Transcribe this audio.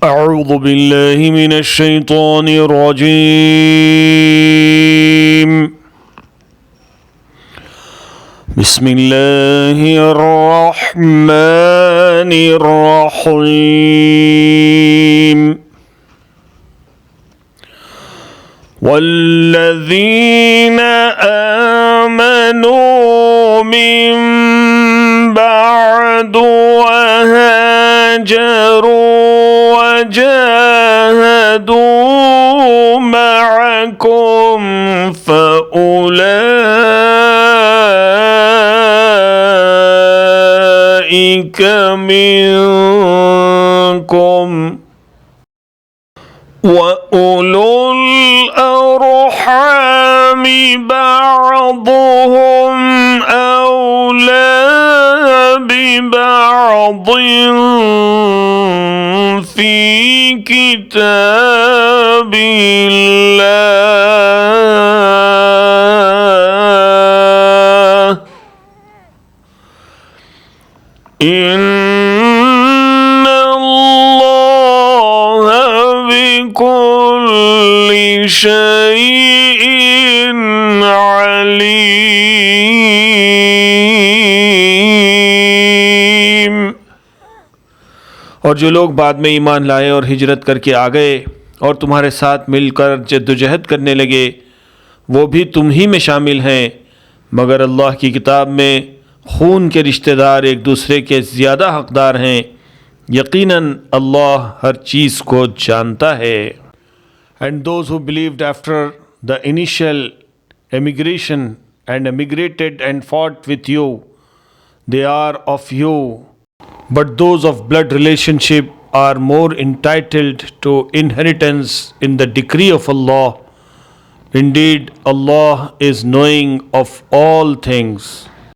أعوذ بالله من الشيطان الرجيم بسم الله الرحمن الرحيم والذين آمنوا من بعد وهاجروا وجاهدوا معكم فأولئك منكم وأولو الأرحام بعضهم أولى ببعض في كتاب الله إن الله بكل شيء عليم। और जो लोग बाद में ईमान लाए और हिजरत करके आ गए और तुम्हारे साथ मिलकर जद्दोजहद करने लगे वो भी तुम ही में शामिल हैं, मगर अल्लाह की किताब में खून के रिश्तेदार एक दूसरे के ज़्यादा हक़दार हैं। यकीनन अल्लाह हर चीज़ को जानता है। And those who believed after the initial emigration and emigrated and fought with you, they are of you, but those of blood relationship are more entitled to inheritance in the decree of Allah. Indeed, Allah is knowing of all things.